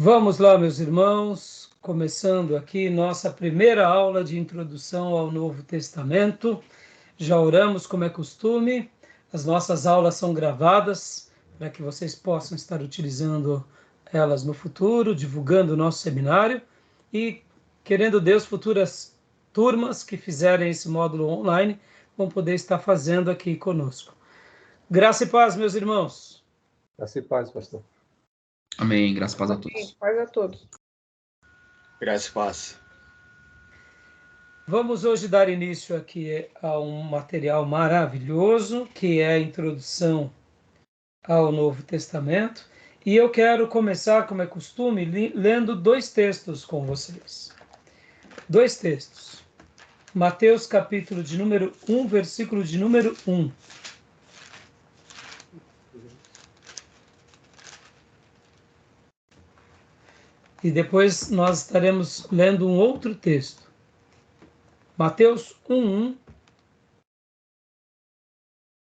Vamos lá, meus irmãos, começando aqui nossa primeira aula de introdução ao Novo Testamento. Já oramos, como é costume. As nossas aulas são gravadas para que vocês possam estar utilizando elas no futuro, divulgando o nosso seminário e, querendo Deus, futuras turmas que fizerem esse módulo online vão poder estar fazendo aqui conosco. Graça e paz, meus irmãos. Graça e paz, pastor. Amém. Graças e paz a todos. Paz a todos. Graças e paz. Vamos hoje dar início aqui a um material maravilhoso, que é a introdução ao Novo Testamento. E eu quero começar, como é costume, lendo dois textos com vocês. Dois textos. Mateus, capítulo de número 1, versículo de número 1. E depois nós estaremos lendo um outro texto. Mateus 1:1.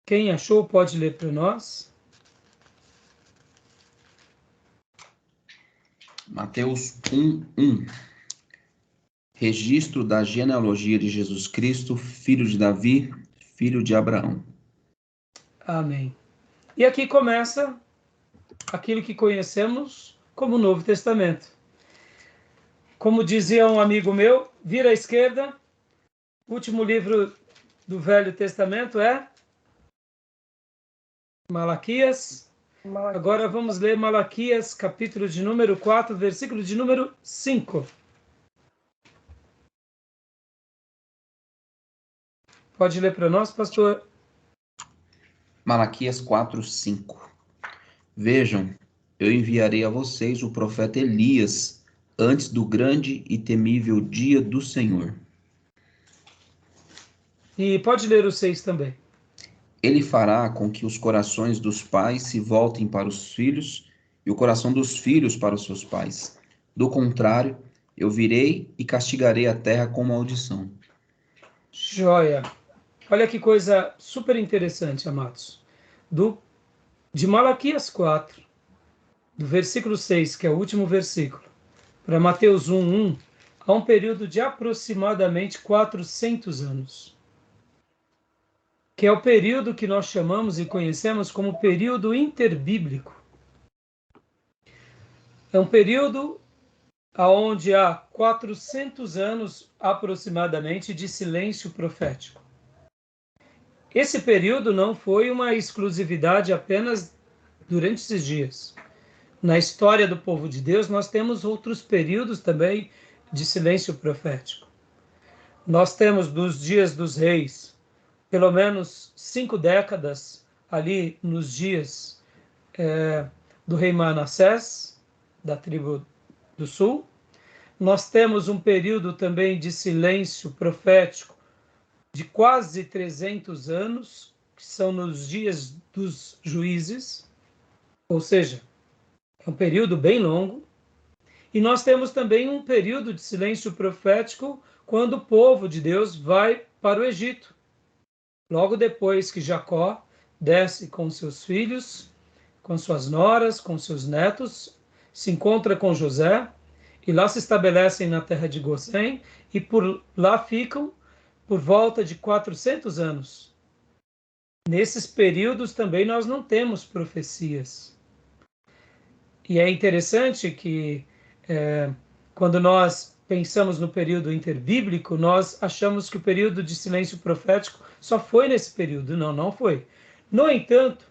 Quem achou pode ler para nós. Mateus 1:1. Registro da genealogia de Jesus Cristo, filho de Davi, filho de Abraão. Amém. E aqui começa aquilo que conhecemos como Novo Testamento. Como dizia um amigo meu, vira à esquerda, o último livro do Velho Testamento é Malaquias. Agora vamos ler Malaquias, capítulo de número 4, versículo de número 5. Pode ler para nós, pastor? Malaquias 4:5. Vejam, eu enviarei a vocês o profeta Elias antes do grande e temível dia do Senhor. E pode ler o 6 também. Ele fará com que os corações dos pais se voltem para os filhos e o coração dos filhos para os seus pais. Do contrário, eu virei e castigarei a terra com maldição. Joia. Olha que coisa super interessante, amados. De Malaquias 4, do versículo 6, que é o último versículo, para Mateus 1:1, há um período de aproximadamente 400 anos, que é o período que nós chamamos e conhecemos como período interbíblico. É um período onde há 400 anos aproximadamente de silêncio profético. Esse período não foi uma exclusividade apenas durante esses dias. Na história do povo de Deus, nós temos outros períodos também de silêncio profético. Nós temos dos dias dos reis, pelo menos 5 décadas ali nos dias do rei Manassés, da tribo do sul. Nós temos um período também de silêncio profético de quase 300 anos, que são nos dias dos juízes, ou seja, é um período bem longo. E nós temos também um período de silêncio profético quando o povo de Deus vai para o Egito. Logo depois que Jacó desce com seus filhos, com suas noras, com seus netos, se encontra com José, e lá se estabelecem na terra de Gozém, e por lá ficam por volta de 400 anos. Nesses períodos também nós não temos profecias. E é interessante que quando nós pensamos no período interbíblico, nós achamos que o período de silêncio profético só foi nesse período. Não, não foi. No entanto,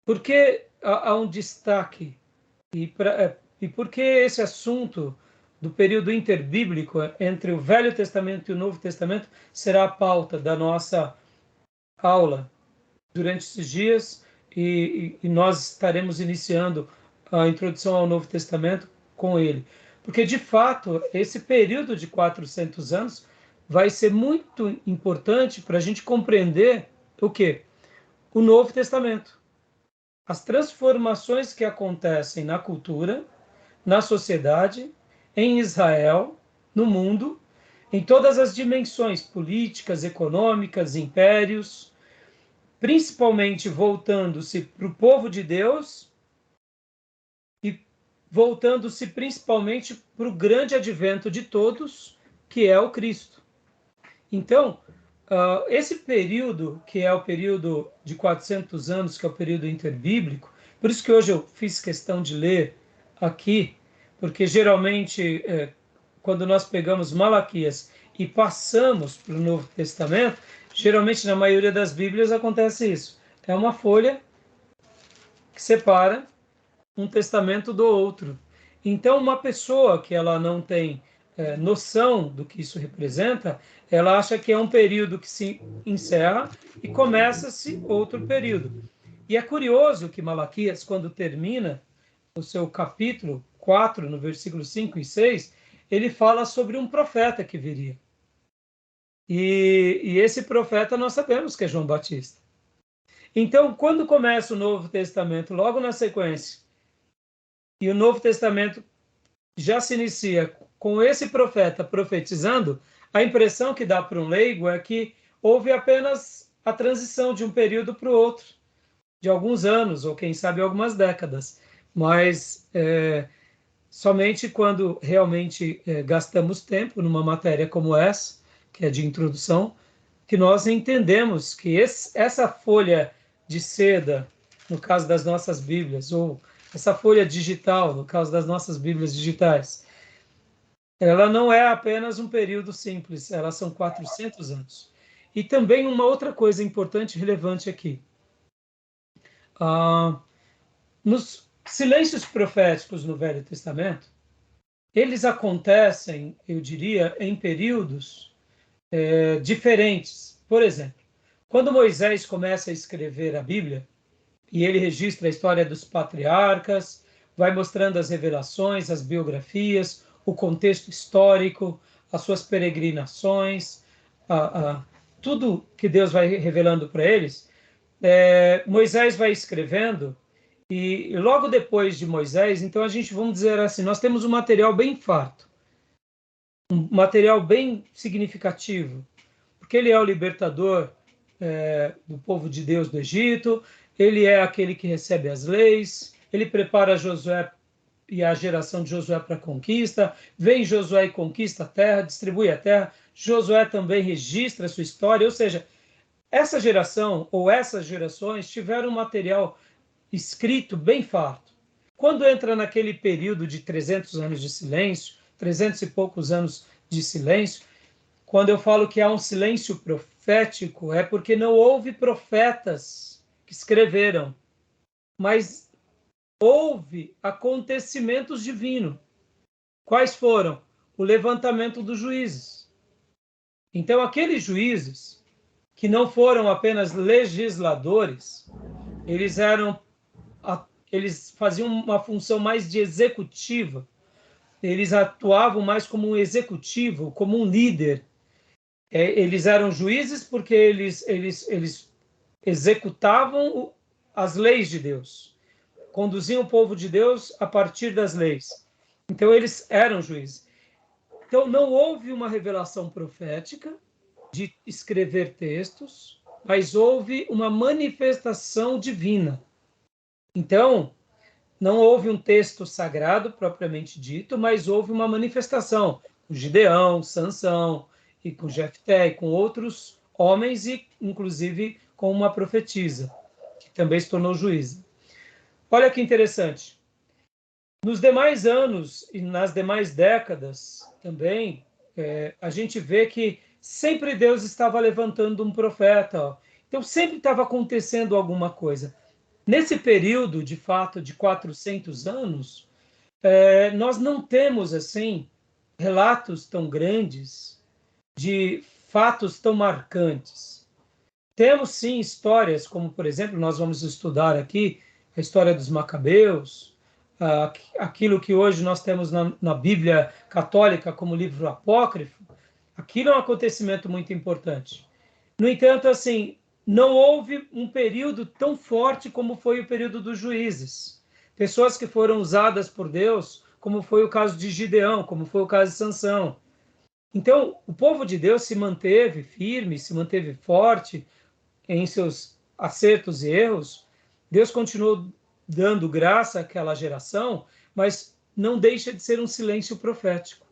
por que há um destaque? E por que esse assunto do período interbíblico entre o Velho Testamento e o Novo Testamento será a pauta da nossa aula durante esses dias, e nós estaremos iniciando a introdução ao Novo Testamento com ele. Porque, de fato, esse período de 400 anos vai ser muito importante para a gente compreender o quê? O Novo Testamento. As transformações que acontecem na cultura, na sociedade, em Israel, no mundo, em todas as dimensões políticas, econômicas, impérios, principalmente voltando-se para o povo de Deus e voltando-se principalmente para o grande advento de todos, que é o Cristo. Então, esse período, que é o período de 400 anos, que é o período interbíblico, por isso que hoje eu fiz questão de ler aqui, porque geralmente, quando nós pegamos Malaquias e passamos para o Novo Testamento, geralmente na maioria das Bíblias acontece isso. É uma folha que separa um testamento do outro. Então, uma pessoa que ela não tem noção do que isso representa, ela acha que é um período que se encerra e começa-se outro período. E é curioso que Malaquias, quando termina o seu capítulo 4, no versículo 5 e 6, ele fala sobre um profeta que viria. E esse profeta nós sabemos que é João Batista. Então, quando começa o Novo Testamento, logo na sequência, e o Novo Testamento já se inicia com esse profeta profetizando, a impressão que dá para um leigo é que houve apenas a transição de um período para o outro, de alguns anos, ou quem sabe algumas décadas. Mas somente quando realmente gastamos tempo numa matéria como essa, que é de introdução, que nós entendemos que essa folha de seda, no caso das nossas Bíblias, ou essa folha digital, no caso das nossas Bíblias digitais, ela não é apenas um período simples, elas são 400 anos. E também uma outra coisa importante e relevante aqui. Nos silêncios proféticos no Velho Testamento, eles acontecem, eu diria, em períodos diferentes. Por exemplo, quando Moisés começa a escrever a Bíblia, e ele registra a história dos patriarcas, vai mostrando as revelações, as biografias, o contexto histórico, as suas peregrinações, tudo que Deus vai revelando para eles, Moisés vai escrevendo, e logo depois de Moisés, então a gente, vamos dizer assim, nós temos um material bem farto, um material bem significativo, porque ele é o libertador do povo de Deus do Egito, ele é aquele que recebe as leis, ele prepara Josué e a geração de Josué para a conquista, vem Josué e conquista a terra, distribui a terra, Josué também registra a sua história, ou seja, essa geração ou essas gerações tiveram um material escrito bem farto. Quando entra naquele período de 300 anos de silêncio, 300 e poucos anos de silêncio, quando eu falo que há um silêncio profético, é porque não houve profetas que escreveram, mas houve acontecimentos divinos. Quais foram? O levantamento dos juízes. Então, aqueles juízes que não foram apenas legisladores, eles faziam uma função mais de executiva, eles atuavam mais como um executivo, como um líder. Eles eram juízes porque eles executavam as leis de Deus, conduziam o povo de Deus a partir das leis. Então, eles eram juízes. Então, não houve uma revelação profética de escrever textos, mas houve uma manifestação divina. Então, não houve um texto sagrado propriamente dito, mas houve uma manifestação com Gideão, Sansão, e com Jefté, e com outros homens, e inclusive com uma profetisa, que também se tornou juíza. Olha que interessante. Nos demais anos e nas demais décadas também, a gente vê que sempre Deus estava levantando um profeta. Ó. Então sempre estava acontecendo alguma coisa. Nesse período, de fato, de 400 anos, nós não temos, assim, relatos tão grandes de fatos tão marcantes. Temos, sim, histórias, como, por exemplo, nós vamos estudar aqui, a história dos Macabeus, aquilo que hoje nós temos na Bíblia Católica como livro apócrifo, aquilo é um acontecimento muito importante. No entanto, assim, não houve um período tão forte como foi o período dos juízes. Pessoas que foram usadas por Deus, como foi o caso de Gideão, como foi o caso de Sansão. Então, o povo de Deus se manteve firme, se manteve forte em seus acertos e erros. Deus continuou dando graça àquela geração, mas não deixa de ser um silêncio profético.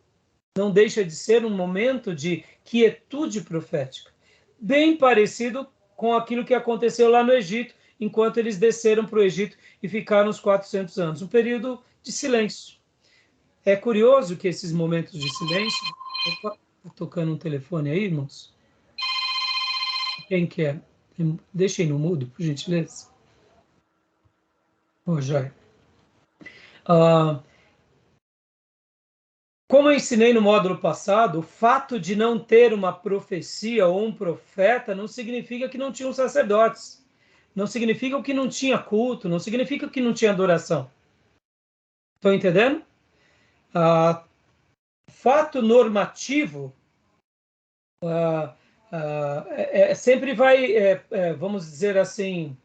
Não deixa de ser um momento de quietude profética. Bem parecido com aquilo que aconteceu lá no Egito, enquanto eles desceram para o Egito e ficaram os 400 anos. Um período de silêncio. É curioso que esses momentos de silêncio... Opa, tá tocando um telefone aí, irmãos? Quem quer? Deixem no mudo, por gentileza. Oh, joia. Como eu ensinei no módulo passado, o fato de não ter uma profecia ou um profeta não significa que não tinham sacerdotes. Não significa que não tinha culto, não significa que não tinha adoração. Estão entendendo? Fato normativo sempre vai, vamos dizer assim,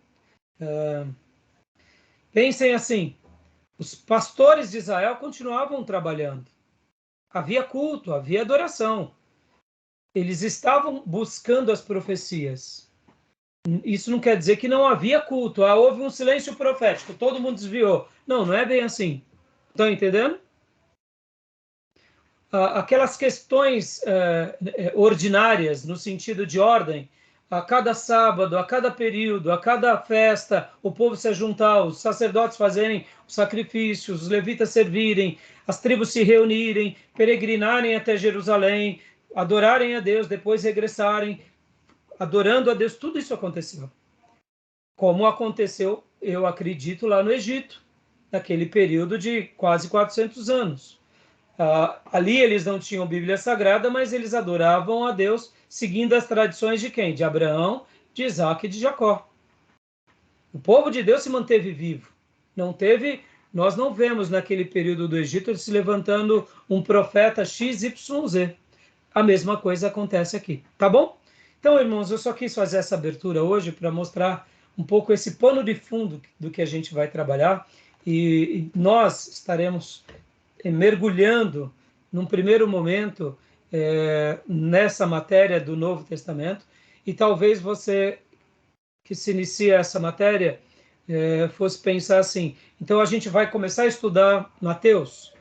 pensem assim, os pastores de Israel continuavam trabalhando. Havia culto, havia adoração. Eles estavam buscando as profecias. Isso não quer dizer que não havia culto. Houve um silêncio profético, todo mundo desviou. Não, não é bem assim. Estão entendendo? Aquelas questões ordinárias, no sentido de ordem, a cada sábado, a cada período, a cada festa, o povo se juntar, os sacerdotes fazerem os sacrifícios, os levitas servirem, as tribos se reunirem, peregrinarem até Jerusalém, adorarem a Deus, depois regressarem, adorando a Deus, tudo isso aconteceu. Como aconteceu, eu acredito, lá no Egito, naquele período de quase 400 anos. Ali eles não tinham Bíblia Sagrada, mas eles adoravam a Deus seguindo as tradições de quem? De Abraão, de Isaac e de Jacó. O povo de Deus se manteve vivo. Nós não vemos naquele período do Egito se levantando um profeta XYZ. A mesma coisa acontece aqui, tá bom? Então, irmãos, eu só quis fazer essa abertura hoje para mostrar um pouco esse pano de fundo do que a gente vai trabalhar e nós estaremos mergulhando num primeiro momento nessa matéria do Novo Testamento e talvez você que se inicia essa matéria fosse pensar assim, então a gente vai começar a estudar Mateus?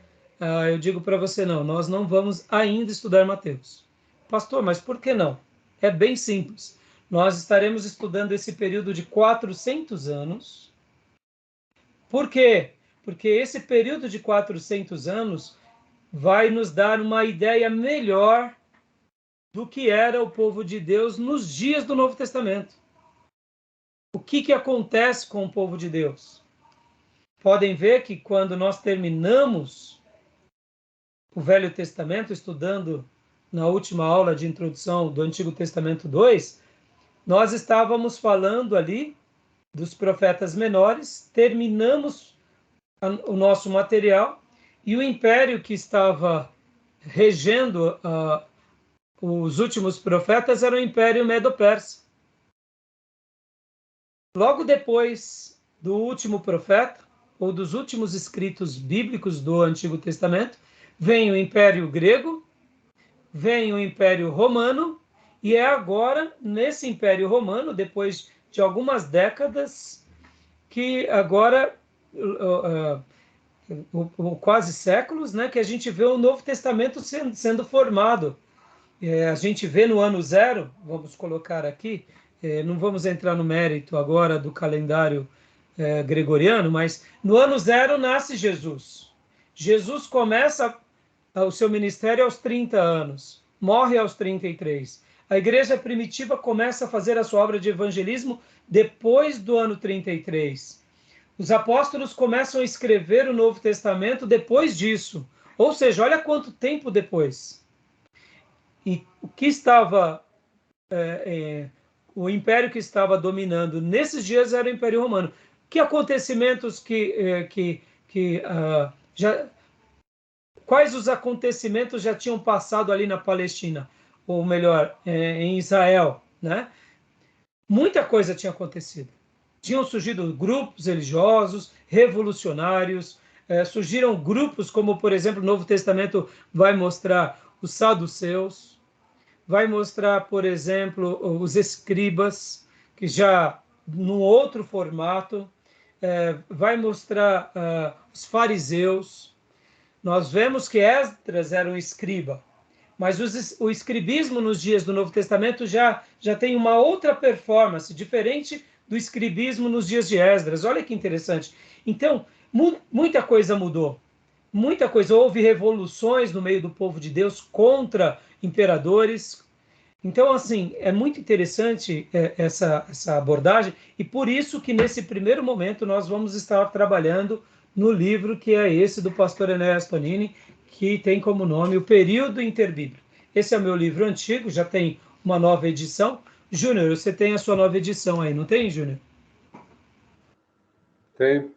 Eu digo para você, não, nós não vamos ainda estudar Mateus. Pastor, mas por que não? É bem simples. Nós estaremos estudando esse período de 400 anos. Por quê? Porque esse período de 400 anos vai nos dar uma ideia melhor do que era o povo de Deus nos dias do Novo Testamento. O que acontece com o povo de Deus? Podem ver que quando nós terminamos o Velho Testamento, estudando na última aula de introdução do Antigo Testamento 2, nós estávamos falando ali dos profetas menores, terminamos o nosso material e o império que estava regendo os últimos profetas era o Império Medo-Persa. Logo depois do último profeta, ou dos últimos escritos bíblicos do Antigo Testamento, vem o Império Grego, vem o Império Romano, e é agora, nesse Império Romano, depois de algumas décadas, que agora, quase séculos, né, que a gente vê o Novo Testamento sendo formado. A gente vê no ano zero, vamos colocar aqui, não vamos entrar no mérito agora do calendário gregoriano, mas no ano zero nasce Jesus. Jesus começa o seu ministério aos 30 anos, morre aos 33. A igreja primitiva começa a fazer a sua obra de evangelismo depois do ano 33. Os apóstolos começam a escrever o Novo Testamento depois disso. Ou seja, olha quanto tempo depois. E o que estava, o império que estava dominando nesses dias era o Império Romano. Que acontecimentos quais os acontecimentos já tinham passado ali na Palestina, ou melhor, em Israel, né? Muita coisa tinha acontecido. Tinham surgido grupos religiosos, revolucionários, surgiram grupos como, por exemplo, o Novo Testamento vai mostrar os saduceus, vai mostrar, por exemplo, os escribas, que já num outro formato, vai mostrar os fariseus, Nós vemos que Esdras era um escriba, mas o escribismo nos dias do Novo Testamento já tem uma outra performance, diferente do escribismo nos dias de Esdras. Olha que interessante. Então, muita coisa mudou. Muita coisa. Houve revoluções no meio do povo de Deus contra imperadores. Então, assim, é muito interessante essa abordagem, e por isso que nesse primeiro momento nós vamos estar trabalhando no livro que é esse do pastor Enéas Tonini, que tem como nome O Período Interbíblico. Esse é o meu livro antigo, já tem uma nova edição. Júnior, você tem a sua nova edição aí, não tem, Júnior? Tem.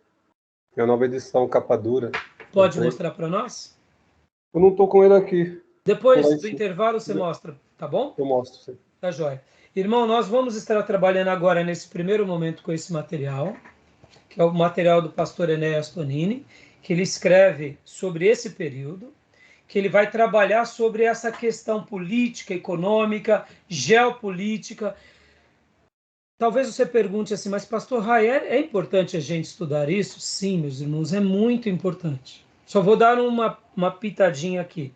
Tem a nova edição, capa dura. Pode mostrar para nós? Eu não estou com ele aqui. Depois do intervalo você mostra, tá bom? Eu mostro, sim. Tá joia. Irmão, nós vamos estar trabalhando agora nesse primeiro momento com esse material, que é o material do pastor Enéas Tonini, que ele escreve sobre esse período, que ele vai trabalhar sobre essa questão política, econômica, geopolítica. Talvez você pergunte assim, mas pastor Rai, é importante a gente estudar isso? Sim, meus irmãos, é muito importante. Só vou dar uma pitadinha aqui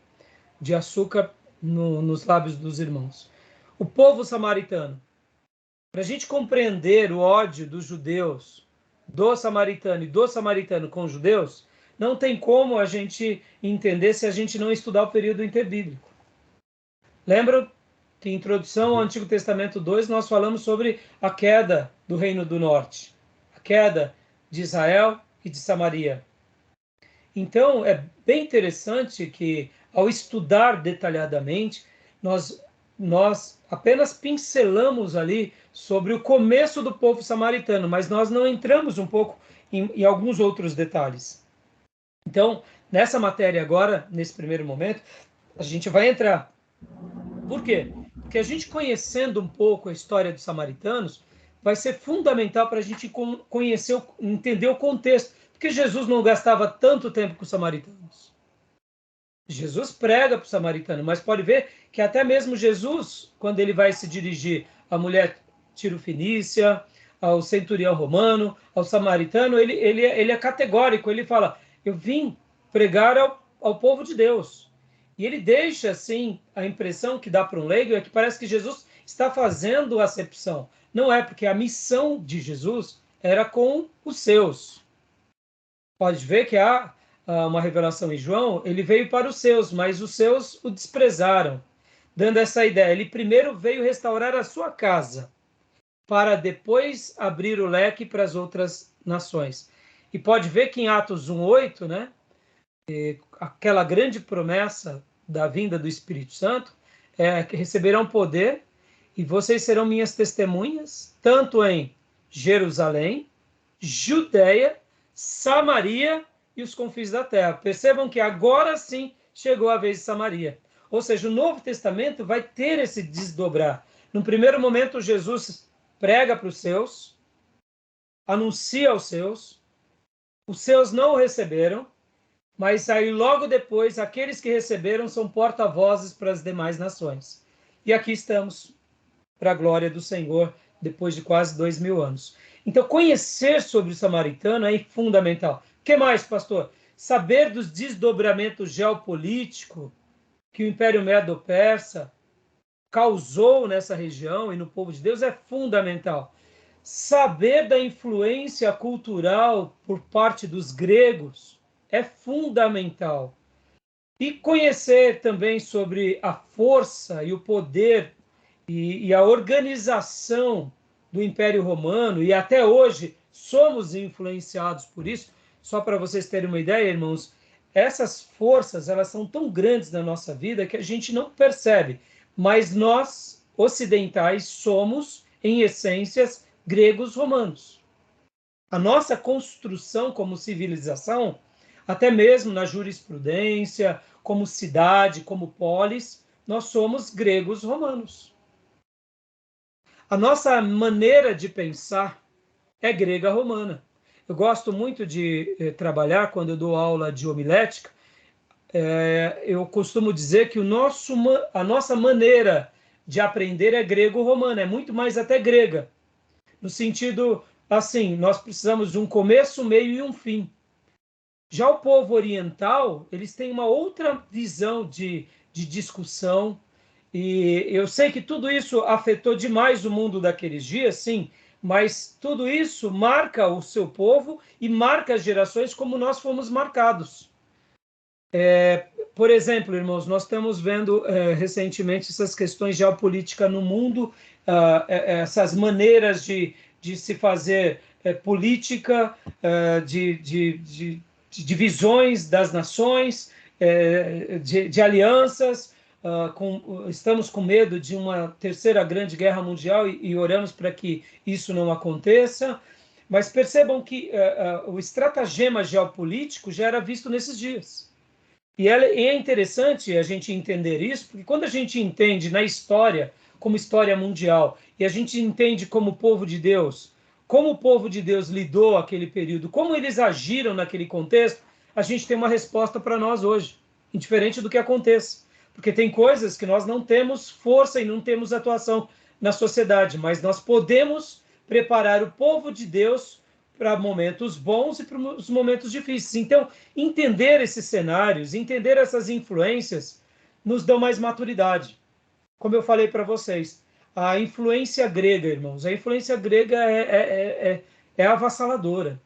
de açúcar nos lábios dos irmãos. O povo samaritano, para a gente compreender o ódio dos judeus, do samaritano e do samaritano com os judeus, não tem como a gente entender se a gente não estudar o período interbíblico. Lembram que em Introdução ao Antigo Testamento 2 nós falamos sobre a queda do Reino do Norte, a queda de Israel e de Samaria. Então, é bem interessante que, ao estudar detalhadamente, nós apenas pincelamos ali sobre o começo do povo samaritano, mas nós não entramos um pouco em alguns outros detalhes. Então, nessa matéria agora, nesse primeiro momento, a gente vai entrar. Por quê? Porque a gente conhecendo um pouco a história dos samaritanos, vai ser fundamental para a gente conhecer, entender o contexto. Porque Jesus não gastava tanto tempo com os samaritanos. Jesus prega para o samaritano, mas pode ver que até mesmo Jesus, quando ele vai se dirigir à mulher tirofenícia, ao centurião romano, ao samaritano, ele é categórico, ele fala, eu vim pregar ao povo de Deus. E ele deixa, assim, a impressão que dá para um leigo é que parece que Jesus está fazendo acepção. Não é, porque a missão de Jesus era com os seus. Pode ver que há uma revelação em João, ele veio para os seus, mas os seus o desprezaram, dando essa ideia. Ele primeiro veio restaurar a sua casa, para depois abrir o leque para as outras nações. E pode ver que em Atos 1:8, né, aquela grande promessa da vinda do Espírito Santo, é que receberão poder e vocês serão minhas testemunhas, tanto em Jerusalém, Judeia, Samaria e os confins da terra. Percebam que agora sim chegou a vez de Samaria. Ou seja, o Novo Testamento vai ter esse desdobrar. No primeiro momento, Jesus prega para os seus, anuncia aos seus, os seus não o receberam, mas aí logo depois, aqueles que receberam são porta-vozes para as demais nações. E aqui estamos, para a glória do Senhor, depois de quase 2000 anos. Então, conhecer sobre o samaritano é fundamental. O que mais, pastor? Saber dos desdobramentos geopolíticos que o Império Medo-Persa causou nessa região e no povo de Deus é fundamental. Saber da influência cultural por parte dos gregos é fundamental. E conhecer também sobre a força e o poder e a organização do Império Romano, e até hoje somos influenciados por isso. Só para vocês terem uma ideia, irmãos, essas forças elas são tão grandes na nossa vida que a gente não percebe, mas nós, ocidentais, somos, em essências, gregos romanos. A nossa construção como civilização, até mesmo na jurisprudência, como cidade, como polis, nós somos gregos romanos. A nossa maneira de pensar é grega romana. Eu gosto muito de trabalhar, quando eu dou aula de homilética, eu costumo dizer que a nossa maneira de aprender é grego-romana, é muito mais até grega. No sentido, assim, nós precisamos de um começo, meio e um fim. Já o povo oriental, eles têm uma outra visão de discussão, e eu sei que tudo isso afetou demais o mundo daqueles dias, sim, mas tudo isso marca o seu povo e marca as gerações como nós fomos marcados. Por exemplo, irmãos, nós estamos vendo recentemente essas questões geopolíticas no mundo, essas maneiras de se fazer política, de divisões das nações, de alianças. Estamos com medo de uma terceira grande guerra mundial e oramos para que isso não aconteça. Mas percebam que o estratagema geopolítico já era visto nesses dias. E é interessante a gente entender isso, porque quando a gente entende na história, como história mundial, e a gente entende como povo de Deus, como o povo de Deus lidou aquele período, como eles agiram naquele contexto, a gente tem uma resposta para nós hoje, indiferente do que aconteça. Porque tem coisas que nós não temos força e não temos atuação na sociedade, mas nós podemos preparar o povo de Deus para momentos bons e para os momentos difíceis. Então, entender esses cenários, entender essas influências, nos dão mais maturidade. Como eu falei para vocês, a influência grega, irmãos, a influência grega é avassaladora.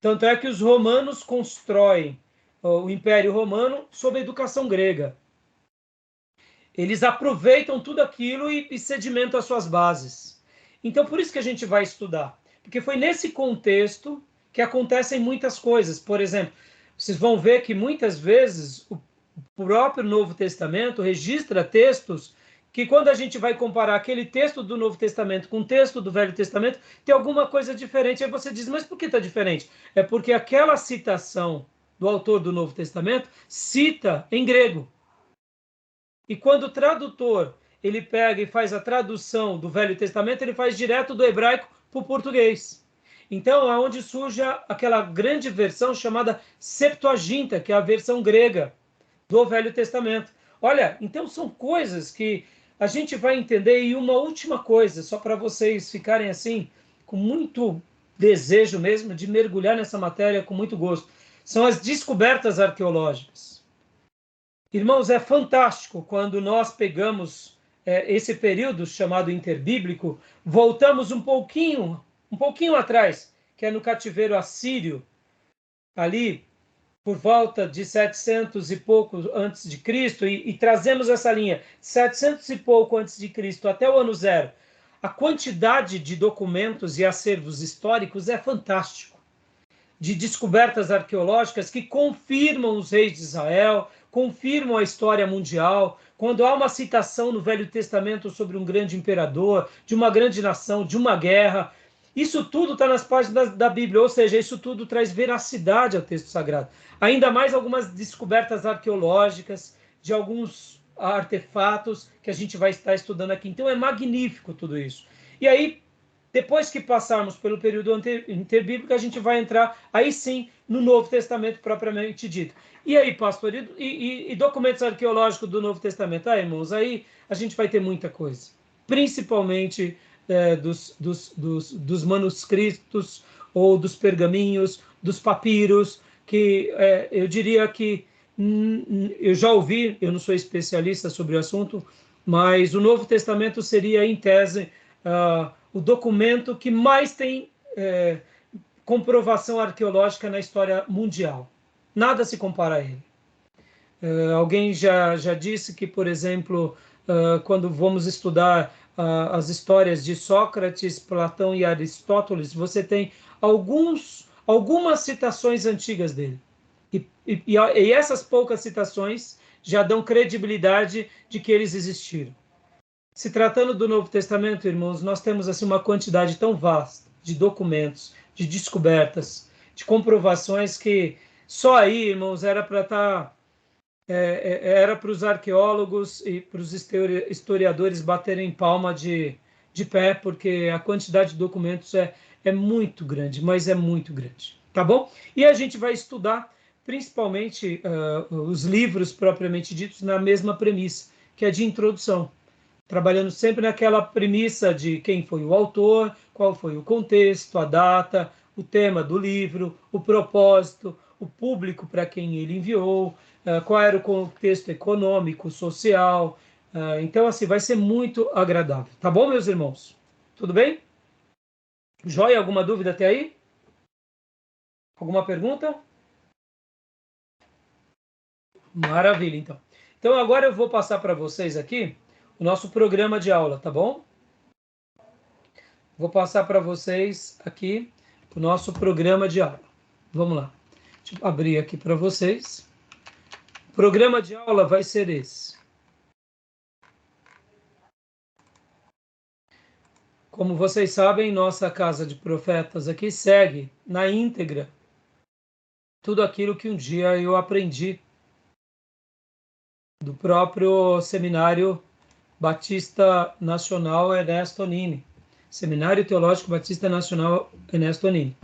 Tanto é que os romanos constroem o Império Romano sob a educação grega. Eles aproveitam tudo aquilo e sedimentam as suas bases. Então, por isso que a gente vai estudar. Porque foi nesse contexto que acontecem muitas coisas. Por exemplo, vocês vão ver que muitas vezes o próprio Novo Testamento registra textos que, quando a gente vai comparar aquele texto do Novo Testamento com o texto do Velho Testamento, tem alguma coisa diferente. Aí você diz, mas por que está diferente? É porque aquela citação do autor do Novo Testamento cita em grego. E quando o tradutor ele pega e faz a tradução do Velho Testamento, ele faz direto do hebraico para o português. Então, é onde surge aquela grande versão chamada Septuaginta, que é a versão grega do Velho Testamento. Olha, então são coisas que a gente vai entender. E uma última coisa, só para vocês ficarem assim, com muito desejo mesmo de mergulhar nessa matéria com muito gosto, são as descobertas arqueológicas. Irmãos, é fantástico quando nós pegamos esse período chamado interbíblico, voltamos um pouquinho atrás, que é no cativeiro assírio, ali por volta de 700 e pouco antes de Cristo, e trazemos essa linha, 700 e pouco antes de Cristo até o ano zero. A quantidade de documentos e acervos históricos é fantástico. De descobertas arqueológicas que confirmam os reis de Israel, confirmam a história mundial. Quando há uma citação no Velho Testamento sobre um grande imperador, de uma grande nação, de uma guerra, isso tudo está nas páginas da Bíblia, ou seja, isso tudo traz veracidade ao texto sagrado. Ainda mais algumas descobertas arqueológicas de alguns artefatos que a gente vai estar estudando aqui. Então é magnífico tudo isso. E aí, depois que passarmos pelo período interbíblico, a gente vai entrar, aí sim, no Novo Testamento propriamente dito. E aí, pastor, e documentos arqueológicos do Novo Testamento? Irmãos, aí a gente vai ter muita coisa. Principalmente dos manuscritos ou dos pergaminhos, dos papiros, que eu diria que eu já ouvi, eu não sou especialista sobre o assunto, mas o Novo Testamento seria, em tese, o documento que mais tem comprovação arqueológica na história mundial. Nada se compara a ele. Alguém já disse que, por exemplo, quando vamos estudar as histórias de Sócrates, Platão e Aristóteles, você tem algumas citações antigas dele. E essas poucas citações já dão credibilidade de que eles existiram. Se tratando do Novo Testamento, irmãos, nós temos assim uma quantidade tão vasta de documentos, de descobertas, de comprovações que só aí, irmãos, era para os arqueólogos e para os historiadores baterem palma de pé, porque a quantidade de documentos é muito grande, mas é muito grande, tá bom? E a gente vai estudar principalmente os livros propriamente ditos na mesma premissa, que é de introdução, trabalhando sempre naquela premissa de quem foi o autor, qual foi o contexto, a data, o tema do livro, o propósito, o público para quem ele enviou, qual era o contexto econômico, social. Então, assim, vai ser muito agradável. Tá bom, meus irmãos? Tudo bem? Joia, alguma dúvida até aí? Alguma pergunta? Maravilha, então. Então, agora eu vou passar para vocês aqui o nosso programa de aula, tá bom? Vou passar para vocês aqui o nosso programa de aula. Vamos lá. Deixa eu abrir aqui para vocês. O programa de aula vai ser esse. Como vocês sabem, nossa Casa de Profetas aqui segue na íntegra tudo aquilo que um dia eu aprendi do próprio Seminário Batista Nacional Ernesto Nini. Seminário Teológico Batista Nacional Ernesto Nini.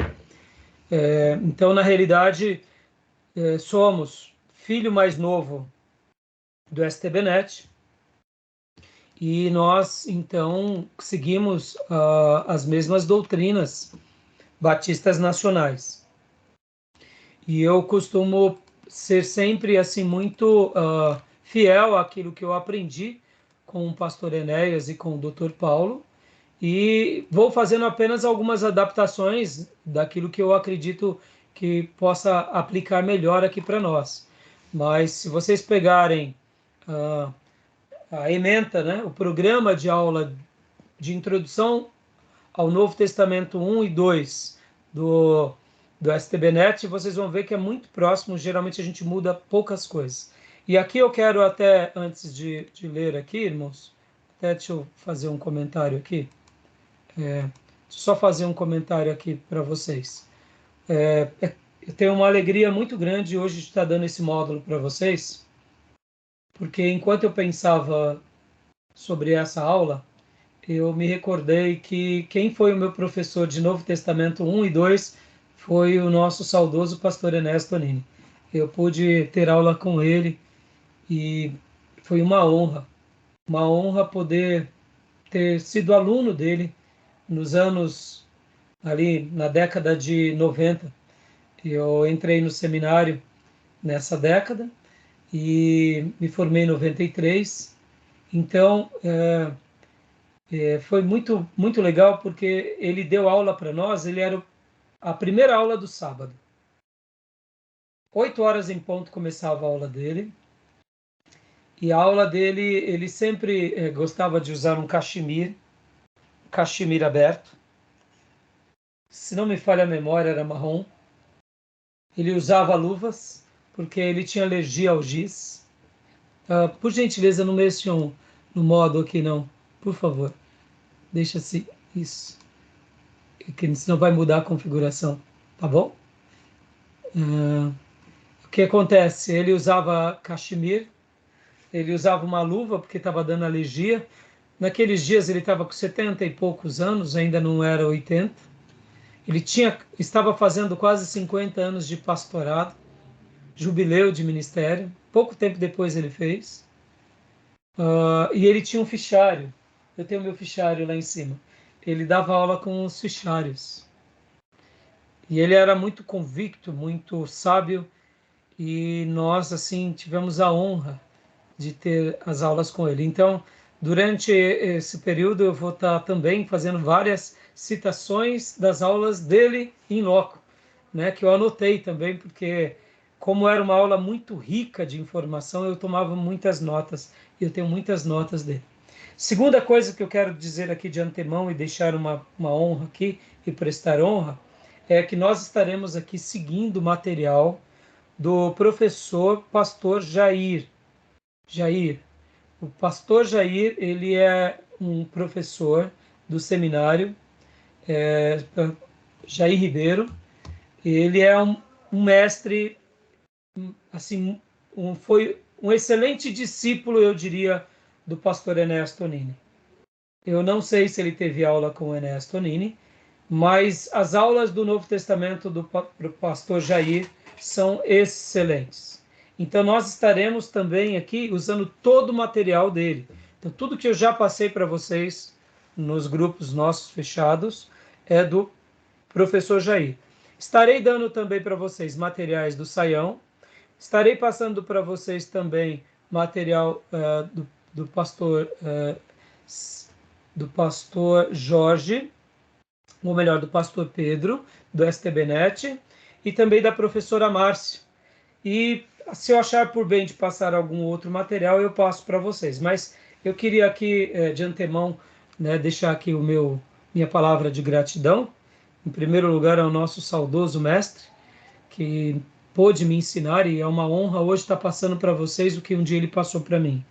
Então, na realidade, somos filho mais novo do STBnet e nós, então, seguimos as mesmas doutrinas batistas nacionais. E eu costumo ser sempre assim muito fiel àquilo que eu aprendi com o pastor Enéas e com o Dr. Paulo, e vou fazendo apenas algumas adaptações daquilo que eu acredito que possa aplicar melhor aqui para nós. Mas se vocês pegarem a ementa, né, o programa de aula de introdução ao Novo Testamento 1 e 2 do STBnet, vocês vão ver que é muito próximo, geralmente a gente muda poucas coisas. E aqui eu quero até, antes de ler aqui, irmãos, até deixa eu fazer um comentário aqui. Só fazer um comentário aqui para vocês. Eu tenho uma alegria muito grande hoje de estar dando esse módulo para vocês, porque enquanto eu pensava sobre essa aula, eu me recordei que quem foi o meu professor de Novo Testamento 1 e 2 foi o nosso saudoso pastor Ernesto Nini. Eu pude ter aula com ele e foi uma honra poder ter sido aluno dele nos anos, ali na década de 90. Eu entrei no seminário nessa década e me formei em 93. Então, foi muito, muito legal porque ele deu aula para nós, ele era a primeira aula do sábado. 8 horas em ponto começava a aula dele. E a aula dele, ele sempre gostava de usar um cachemir aberto. Se não me falha a memória, era marrom. Ele usava luvas, porque ele tinha alergia ao giz. Por gentileza, não mexam no modo aqui, não. Por favor. Deixa-se isso. Que senão vai mudar a configuração. Tá bom? O que acontece? Ele usava cachemir. Ele usava uma luva, porque estava dando alergia. Naqueles dias ele estava com 70 e poucos anos, ainda não era 80. Ele estava fazendo quase 50 anos de pastorado, jubileu de ministério. Pouco tempo depois ele fez. E ele tinha um fichário. Eu tenho meu fichário lá em cima. Ele dava aula com os fichários. E ele era muito convicto, muito sábio. E nós, assim, tivemos a honra de ter as aulas com ele. Então, durante esse período, eu vou estar também fazendo várias citações das aulas dele em loco, né, que eu anotei também, porque como era uma aula muito rica de informação, eu tomava muitas notas, e eu tenho muitas notas dele. Segunda coisa que eu quero dizer aqui de antemão e deixar uma honra aqui e prestar honra, é que nós estaremos aqui seguindo o material do professor pastor Jair. O pastor Jair, ele é um professor do seminário, Jair Ribeiro. Ele é um mestre, assim, foi um excelente discípulo, eu diria, do pastor Ernesto Nini. Eu não sei se ele teve aula com o Ernesto Nini, mas as aulas do Novo Testamento do pastor Jair são excelentes. Então, nós estaremos também aqui usando todo o material dele. Então, tudo que eu já passei para vocês nos grupos nossos fechados é do professor Jair. Estarei dando também para vocês materiais do Saião. Estarei passando para vocês também material do pastor Jorge, ou melhor, do pastor Pedro, do STBnet, e também da professora Márcia. E se eu achar por bem de passar algum outro material, eu passo para vocês. Mas eu queria aqui, de antemão, né, deixar aqui minha palavra de gratidão. Em primeiro lugar, ao nosso saudoso mestre, que pôde me ensinar, e é uma honra hoje estar passando para vocês o que um dia ele passou para mim.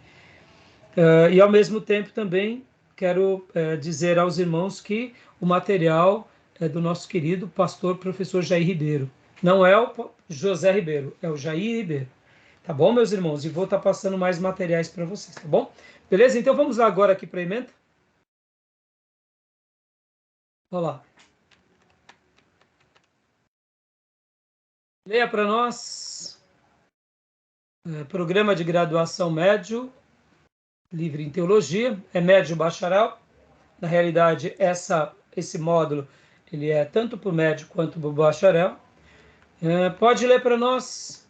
E ao mesmo tempo também quero dizer aos irmãos que o material é do nosso querido pastor professor Jair Ribeiro. Não é o José Ribeiro, é o Jair Ribeiro. Tá bom, meus irmãos? E vou estar passando mais materiais para vocês, tá bom? Beleza? Então vamos lá agora aqui para a emenda. Olha lá. Leia para nós. Programa de graduação médio, livre em teologia, é médio bacharel. Na realidade, esse módulo ele é tanto para o médio quanto para o bacharel. Pode ler para nós.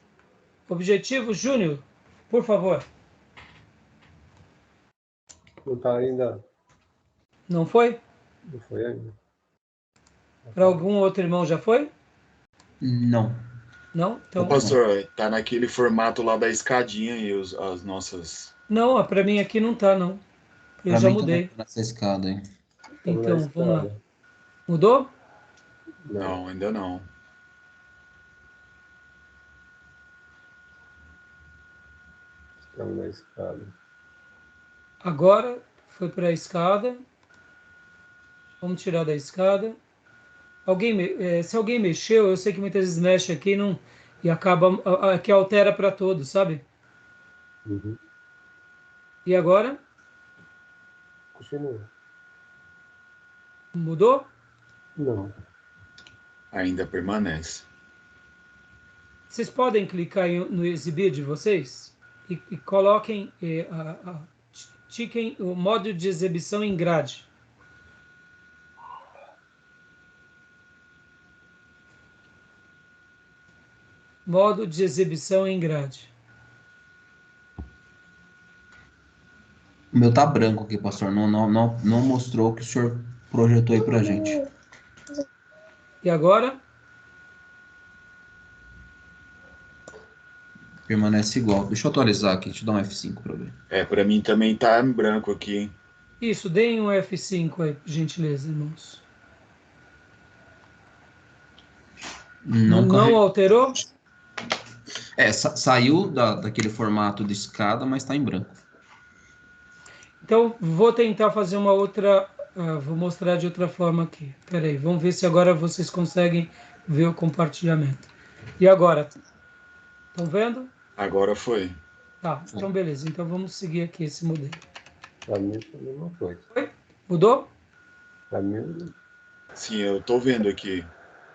Objetivo, Júnior, por favor. Não está ainda. Não foi? Não foi ainda. Para algum outro irmão já foi? Não. Não? Então, Ô, pastor, tá naquele formato lá da escadinha e as nossas... não, para mim aqui não tá, não. Eu Pra já mim mudei. tá nessa escada aí. Estamos Então, na vamos lá. escada. Mudou? Não, ainda não. Estamos na escada. Agora foi para a escada. Vamos tirar da escada. Se alguém mexeu, eu sei que muitas vezes mexe aqui não, e acaba que altera para todos, sabe? Uhum. E agora? Continua. Mudou? Não. Ainda permanece. Vocês podem clicar no exibir de vocês e coloquem, tiquem o modo de exibição em grade. Modo de exibição em grade. O meu tá branco aqui, pastor. Não mostrou o que o senhor projetou aí pra gente. E agora? Permanece igual. Deixa eu atualizar aqui, deixa eu dar um F5 pra ver. Pra mim também tá em branco aqui, hein? Isso, deem um F5 aí, por gentileza, irmãos. Não alterou? Saiu daquele formato de escada, mas tá em branco. Então, vou tentar fazer uma outra... vou mostrar de outra forma aqui. Espera aí, vamos ver se agora vocês conseguem ver o compartilhamento. E agora? Estão vendo? Agora foi. Tá, então beleza. Então vamos seguir aqui esse modelo. Para mim foi a mesma coisa. Mudou? Para mim, Sim, eu tô vendo aqui.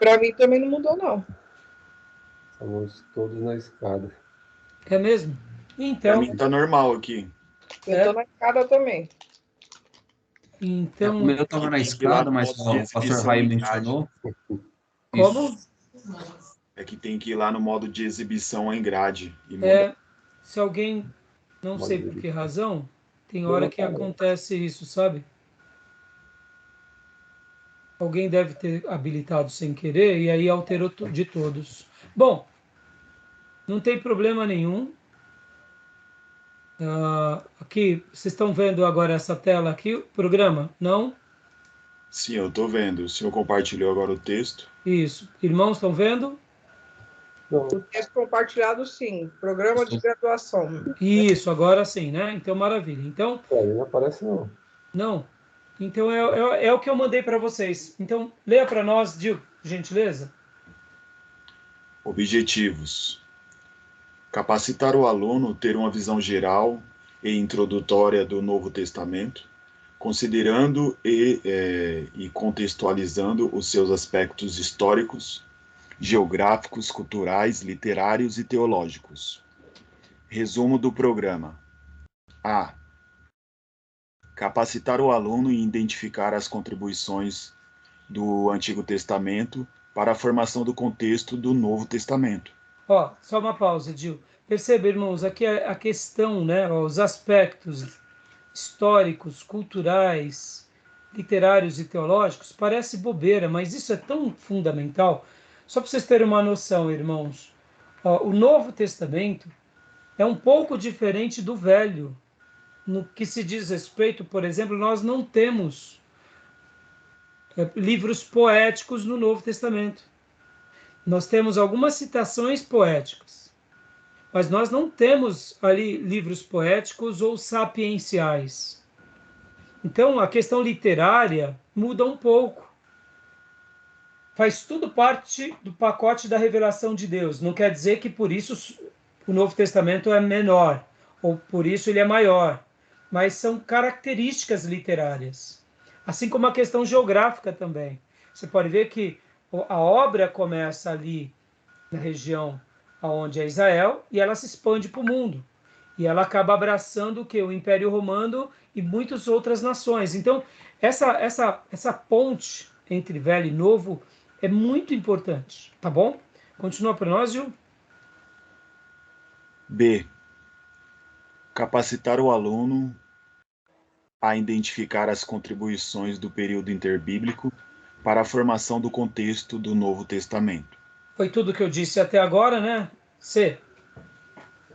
Para mim também não mudou, não. estamos todos na escada. É mesmo? Pra Então, mim tá normal aqui. Eu tô na escada também. então O meu tava na escada, mas o pastor Rai mencionou. como? É que tem que ir lá no modo de exibição em grade. E mudar. Se alguém, não sei por que razão, tem hora que acontece isso, sabe? Alguém deve ter habilitado sem querer e aí alterou de todos. Bom, não tem problema nenhum. Aqui, vocês estão vendo agora essa tela aqui, o programa? Não? Sim, eu tô vendo. O senhor compartilhou agora o texto. Isso. Irmãos, estão vendo? Não, O texto compartilhado, sim. Programa de graduação. Isso, agora sim, né? Então, maravilha. Então, para mim não aparece não. não. Então, é o que eu mandei para vocês. Então, leia para nós, Gil, por gentileza. Objetivos: capacitar o aluno a ter uma visão geral e introdutória do Novo Testamento, considerando e contextualizando os seus aspectos históricos, geográficos, culturais, literários e teológicos. Resumo do programa: A. Capacitar o aluno em identificar as contribuições do Antigo Testamento para a formação do contexto do Novo Testamento. Ó, só uma pausa, Gil. Perceba, irmãos, aqui a questão, né, ó, os aspectos históricos, culturais, literários e teológicos, parece bobeira, mas isso é tão fundamental. Só para vocês terem uma noção, irmãos, ó, o Novo Testamento é um pouco diferente do Velho. No que se diz respeito, por exemplo, nós não temos livros poéticos no Novo Testamento. Nós temos algumas citações poéticas, mas nós não temos ali livros poéticos ou sapienciais. Então, a questão literária muda um pouco. Faz tudo parte do pacote da revelação de Deus. Não quer dizer que por isso o Novo Testamento é menor, ou por isso ele é maior, mas são características literárias. Assim como a questão geográfica também. Você pode ver que a obra começa ali na região onde é Israel e ela se expande para o mundo. E ela acaba abraçando o que? O Império Romano e muitas outras nações. Então, essa ponte entre velho e novo é muito importante, tá bom? Continua para nós, Gil. B. Capacitar o aluno a identificar as contribuições do período interbíblico para a formação do contexto do Novo Testamento. Foi tudo que eu disse até agora, né? C.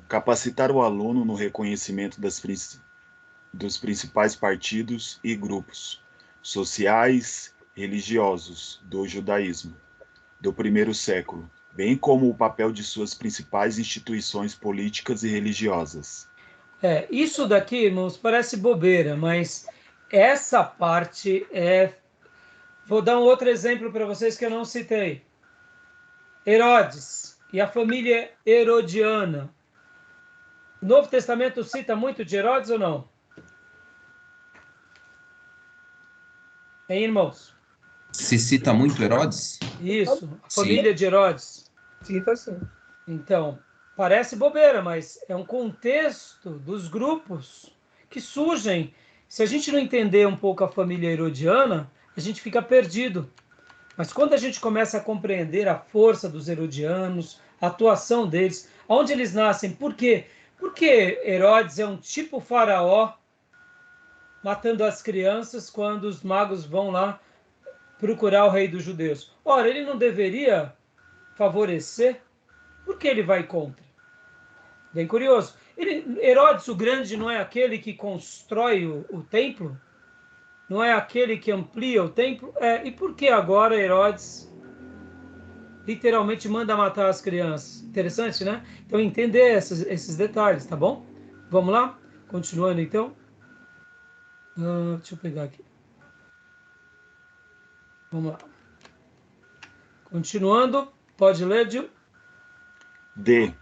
Capacitar o aluno no reconhecimento dos principais partidos e grupos sociais, religiosos do judaísmo do primeiro século, bem como o papel de suas principais instituições políticas e religiosas. Isso daqui, irmãos, parece bobeira, mas essa parte é... Vou dar um outro exemplo para vocês que eu não citei. Herodes e a família herodiana. O Novo Testamento cita muito de Herodes ou não? Hein, irmãos? Se cita muito Herodes? Isso, a Sim. família de Herodes. Cita sim. Então, parece bobeira, mas é um contexto dos grupos que surgem. Se a gente não entender um pouco a família herodiana, a gente fica perdido. Mas quando a gente começa a compreender a força dos herodianos, a atuação deles, onde eles nascem, por quê? Porque Herodes é um tipo faraó matando as crianças quando os magos vão lá procurar o rei dos judeus. Ora, ele não deveria favorecer? Por que ele vai contra? Bem curioso. Herodes o Grande não é aquele que constrói o templo? Não é aquele que amplia o templo? E por que agora Herodes literalmente manda matar as crianças? Interessante, né? Então, entender esses detalhes, tá bom? Vamos lá? Continuando, então. Deixa eu pegar aqui. Vamos lá. Continuando. Pode ler, Gil? D.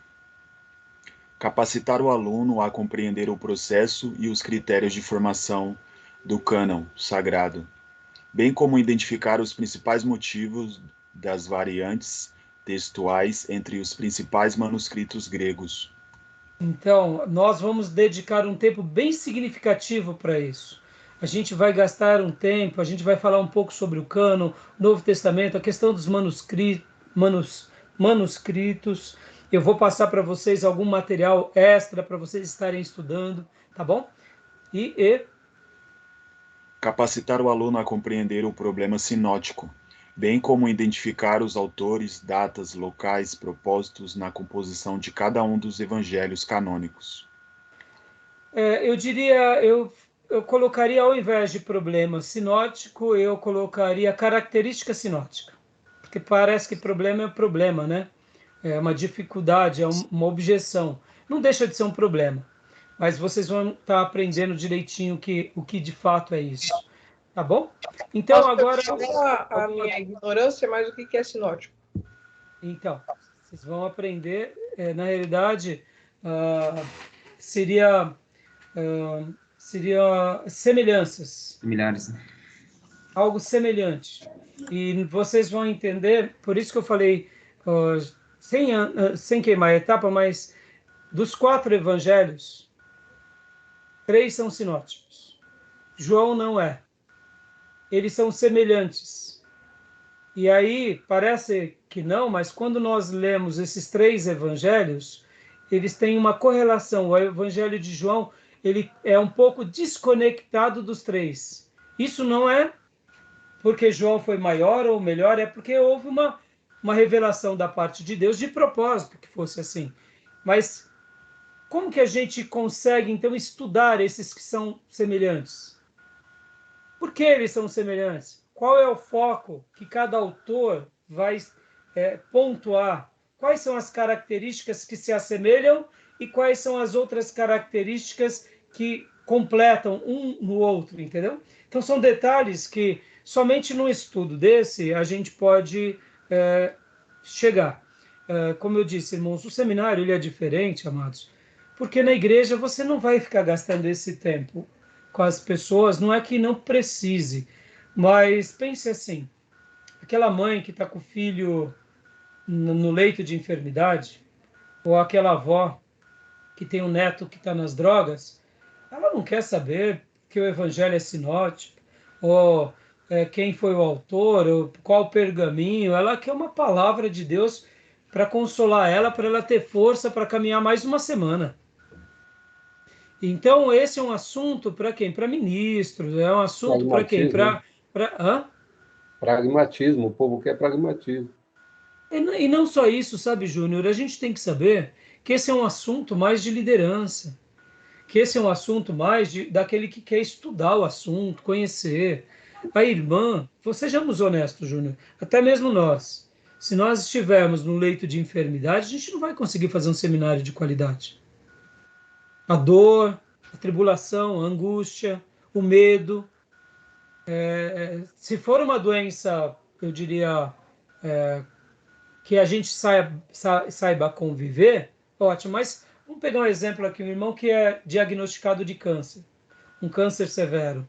Capacitar o aluno a compreender o processo e os critérios de formação do cânon sagrado, bem como identificar os principais motivos das variantes textuais entre os principais manuscritos gregos. Então, nós vamos dedicar um tempo bem significativo para isso. A gente vai gastar um tempo, a gente vai falar um pouco sobre o cânon, Novo Testamento, a questão dos manuscritos. Eu vou passar para vocês algum material extra para vocês estarem estudando, tá bom? E Capacitar o aluno a compreender o problema sinótico, bem como identificar os autores, datas, locais, propósitos na composição de cada um dos evangelhos canônicos. eu diria, eu colocaria, ao invés de problema sinótico, eu colocaria característica sinótica. Porque parece que problema é problema, né? É uma dificuldade, é uma objeção. Não deixa de ser um problema. Mas vocês vão estar aprendendo direitinho o que de fato é isso. Tá bom? Então, agora... A minha ignorância, mas o que é sinótico? Então, vocês vão aprender, na realidade, seria semelhanças. Milhares, né? Algo semelhante. E vocês vão entender, por isso que eu falei, sem queimar a etapa, mas dos 4 evangelhos, 3 são sinóticos. João não é. Eles são semelhantes. E aí, parece que não, mas quando nós lemos esses 3 evangelhos, eles têm uma correlação. O evangelho de João, ele é um pouco desconectado dos 3. Isso não é porque João foi maior ou melhor, é porque houve uma revelação da parte de Deus de propósito que fosse assim. Mas como que a gente consegue, então, estudar esses que são semelhantes? Por que eles são semelhantes? Qual é o foco que cada autor vai pontuar? Quais são as características que se assemelham e quais são as outras características que completam um no outro, entendeu? Então, são detalhes que somente num estudo desse a gente pode chegar. Como eu disse, irmãos, o seminário ele é diferente, amados, porque na igreja você não vai ficar gastando esse tempo com as pessoas, não é que não precise, mas pense assim, aquela mãe que está com o filho no leito de enfermidade, ou aquela avó que tem um neto que está nas drogas, ela não quer saber que o evangelho é sinótico, ou quem foi o autor, ou qual pergaminho, ela quer uma palavra de Deus para consolar ela, para ela ter força para caminhar mais uma semana. Então, esse é um assunto para quem? Para ministros, é um assunto para quem? Pragmatismo, o povo quer pragmatismo. E não só isso, sabe, Júnior? A gente tem que saber que esse é um assunto mais de liderança, que esse é um assunto mais daquele que quer estudar o assunto, conhecer. A irmã, sejamos honestos, Júnior, até mesmo nós, se nós estivermos no leito de enfermidade, a gente não vai conseguir fazer um seminário de qualidade. A dor, a tribulação, a angústia, o medo. Se for uma doença, eu diria, que a gente saiba conviver, ótimo. Mas vamos pegar um exemplo aqui, um irmão que é diagnosticado de câncer, um câncer severo.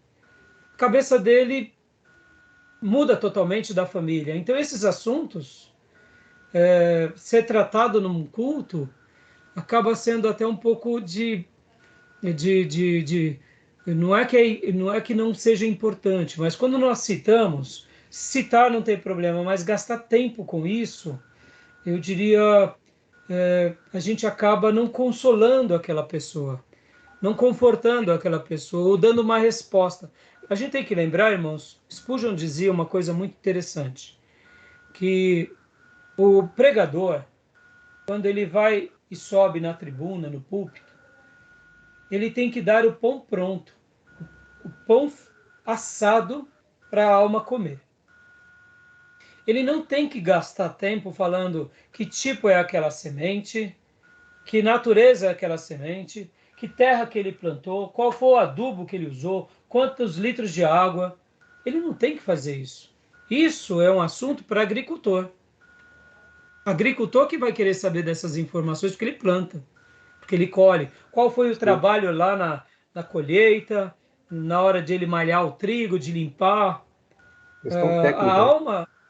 A cabeça dele muda totalmente da família. Então, esses assuntos, ser tratado num culto, acaba sendo até um pouco não é que não seja importante, mas quando nós citar não tem problema, mas gastar tempo com isso, eu diria, a gente acaba não consolando aquela pessoa, não confortando aquela pessoa, ou dando uma resposta. A gente tem que lembrar, irmãos, Spurgeon dizia uma coisa muito interessante, que o pregador, quando ele vai e sobe na tribuna, no púlpito, ele tem que dar o pão pronto, o pão assado para a alma comer. Ele não tem que gastar tempo falando que tipo é aquela semente, que natureza é aquela semente, que terra que ele plantou, qual foi o adubo que ele usou, quantos litros de água. Ele não tem que fazer isso. Isso é um assunto para agricultor. Agricultor que vai querer saber dessas informações porque ele planta, porque ele colhe. Qual foi o trabalho lá na colheita, na hora de ele malhar o trigo, de limpar.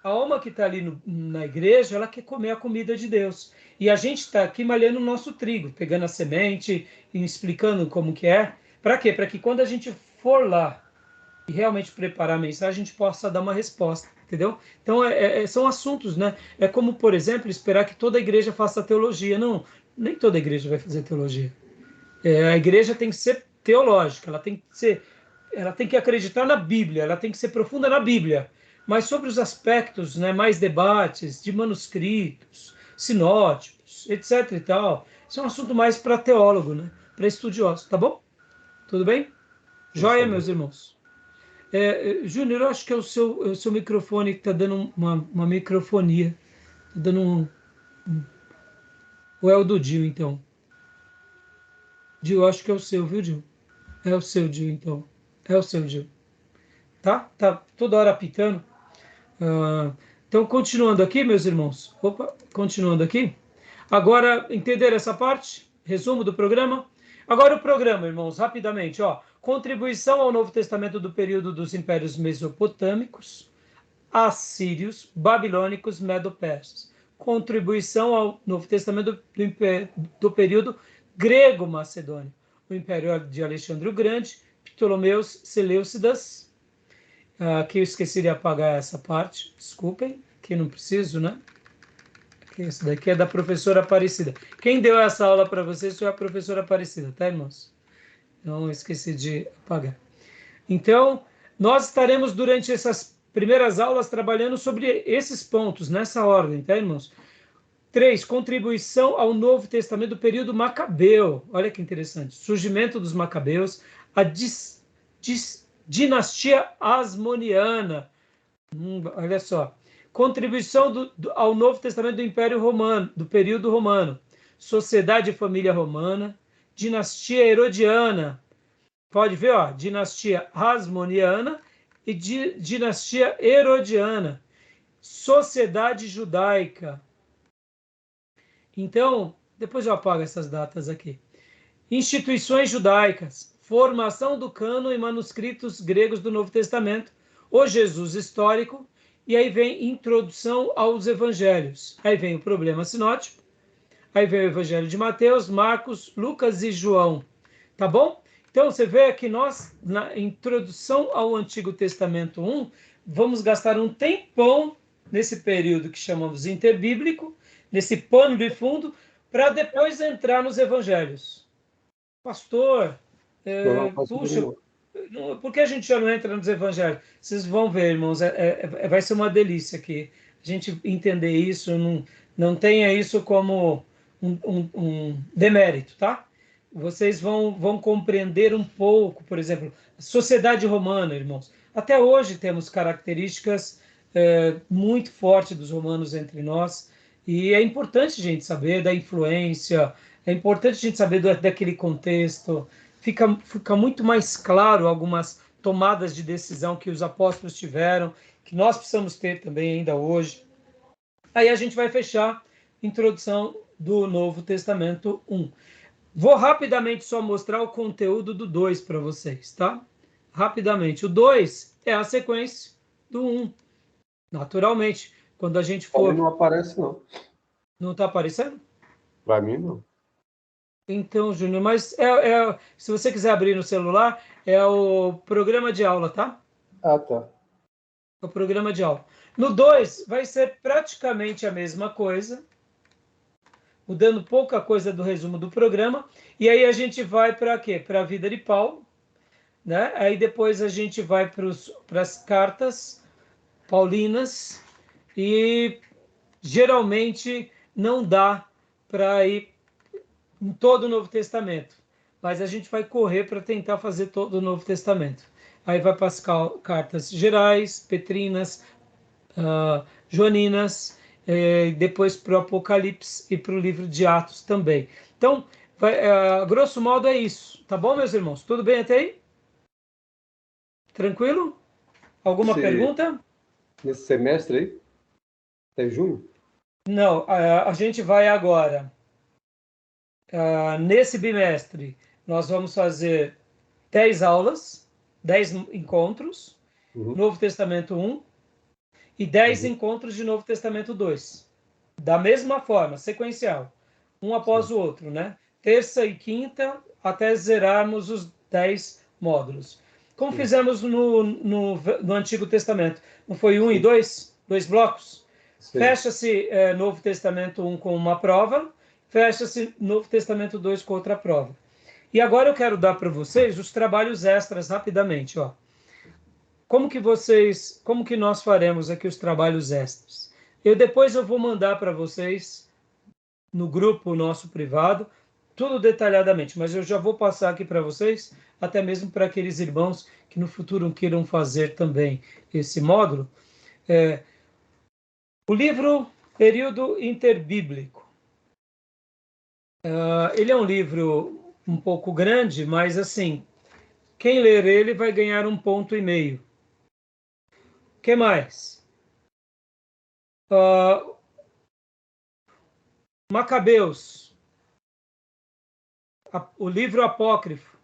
A alma que está ali na igreja, ela quer comer a comida de Deus. E a gente está aqui malhando o nosso trigo, pegando a semente e explicando como que é. Para quê? Para que quando a gente for lá e realmente preparar a mensagem, a gente possa dar uma resposta, entendeu? Então, são assuntos, né? É como, por exemplo, esperar que toda a igreja faça teologia. Não, nem toda a igreja vai fazer teologia. A igreja tem que ser teológica, ela tem que acreditar na Bíblia, ela tem que ser profunda na Bíblia. Mas sobre os aspectos, né, mais debates de manuscritos, sinóticos, etc. e tal, isso é um assunto mais para teólogo, né, para estudioso, tá bom? Tudo bem? Joia, meus irmãos. Júnior, eu acho que é o seu microfone que está dando uma microfonia. Está dando Ou é o do Dio, então? Dio, acho que é o seu, viu, Dio? É o seu, Dio, então. É o seu, Dio. Tá? Tá toda hora apitando. Então, continuando aqui, meus irmãos. Opa, continuando aqui. Agora, entenderam essa parte? Resumo do programa? Agora o programa, irmãos, rapidamente. Contribuição ao Novo Testamento do período dos impérios mesopotâmicos, assírios, babilônicos, medo-persas. Contribuição ao Novo Testamento do período grego-macedônio. O Império de Alexandre o Grande, Ptolomeus, Seleucidas. Aqui eu esqueci de apagar essa parte, desculpem. aqui não preciso, né? Esse daqui é da professora Aparecida. Quem deu essa aula para vocês foi a professora Aparecida, tá, irmãos? Não esqueci de apagar. Então, nós estaremos durante essas primeiras aulas trabalhando sobre esses pontos, nessa ordem, tá, irmãos? 3. Contribuição ao Novo Testamento do período Macabeu. Olha que interessante. Surgimento dos Macabeus, a dinastia Asmoniana. Olha só. Contribuição ao Novo Testamento do Império Romano, do período romano. Sociedade e família romana. Dinastia Herodiana. Pode ver, ó, dinastia Asmoniana e dinastia Herodiana. Sociedade judaica. Então, depois eu apago essas datas aqui. Instituições judaicas, formação do cânon e manuscritos gregos do Novo Testamento, o Jesus histórico, e aí vem introdução aos evangelhos. Aí vem o problema sinótico, aí vem o evangelho de Mateus, Marcos, Lucas e João. Tá bom? Então, você vê que nós, na introdução ao Antigo Testamento 1, vamos gastar um tempão nesse período que chamamos interbíblico, nesse pano de fundo, para depois entrar nos evangelhos. Pastor, puxa, por que a gente já não entra nos evangelhos? Vocês vão ver, irmãos, vai ser uma delícia aqui. A gente entender isso, não tenha isso como um demérito, tá? Vocês vão compreender um pouco, por exemplo, a sociedade romana, irmãos. Até hoje temos características muito fortes dos romanos entre nós, e é importante a gente saber da influência, é importante a gente saber daquele contexto. Fica muito mais claro algumas tomadas de decisão que os apóstolos tiveram, que nós precisamos ter também ainda hoje. Aí a gente vai fechar a introdução do Novo Testamento 1. Vou rapidamente só mostrar o conteúdo do 2 para vocês, tá? Rapidamente. O 2 é a sequência do 1. Naturalmente, quando a gente for... Não aparece, não. Não está aparecendo? Para mim, não. Então, Júnior, mas se você quiser abrir no celular, é o programa de aula, tá? Ah, tá. É o programa de aula. No 2, vai ser praticamente a mesma coisa, mudando pouca coisa do resumo do programa, e aí a gente vai para quê? Para a vida de Paulo, né? Aí depois a gente vai para as cartas paulinas, e geralmente não dá para ir em todo o Novo Testamento, mas a gente vai correr para tentar fazer todo o Novo Testamento. Aí vai para as cartas gerais, petrinas, joaninas, depois para o Apocalipse e para o livro de Atos também. Então, grosso modo é isso. Tá bom, meus irmãos? Tudo bem até aí? Tranquilo? Alguma pergunta? Nesse semestre aí? Até junho? Não, a gente vai agora. Nesse bimestre, nós vamos fazer 10 aulas, 10 encontros, Novo Testamento 1, e 10 encontros de Novo Testamento 2. Da mesma forma, sequencial, um após o outro, né? Terça e quinta, até zerarmos os 10 módulos. Como fizemos no Antigo Testamento. Não foi 1 e 2? 2 blocos? Fecha-se Novo Testamento 1 com uma prova, fecha-se Novo Testamento 2 com outra prova. E agora eu quero dar para vocês os trabalhos extras rapidamente, ó. Como que nós faremos aqui os trabalhos extras? Depois eu vou mandar para vocês no grupo nosso privado, tudo detalhadamente, mas eu já vou passar aqui para vocês, até mesmo para aqueles irmãos que no futuro queiram fazer também esse módulo. O livro Período Interbíblico. Ele é um livro um pouco grande, mas assim, quem ler ele vai ganhar 1,5 ponto. O que mais? Macabeus. O livro apócrifo.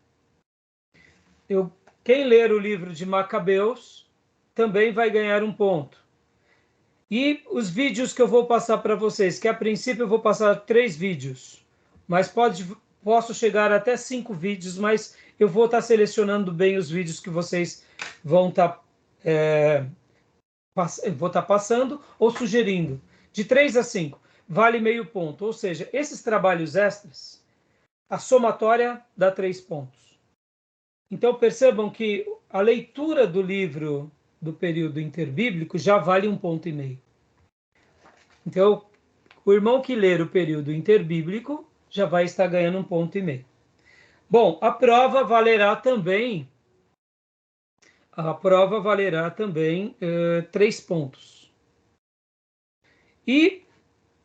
Quem ler o livro de Macabeus também vai ganhar 1 ponto. E os vídeos que eu vou passar para vocês, que a princípio eu vou passar 3 vídeos, mas posso chegar até 5 vídeos, mas eu vou estar selecionando bem os vídeos que vocês vão estar eu vou estar passando ou sugerindo. De 3 a 5, vale meio ponto. Ou seja, esses trabalhos extras, a somatória dá 3 pontos. Então, percebam que a leitura do livro do período interbíblico já vale 1,5 ponto. Então, o irmão que ler o período interbíblico já vai estar ganhando 1,5 ponto. Bom, a prova valerá também 3 pontos. E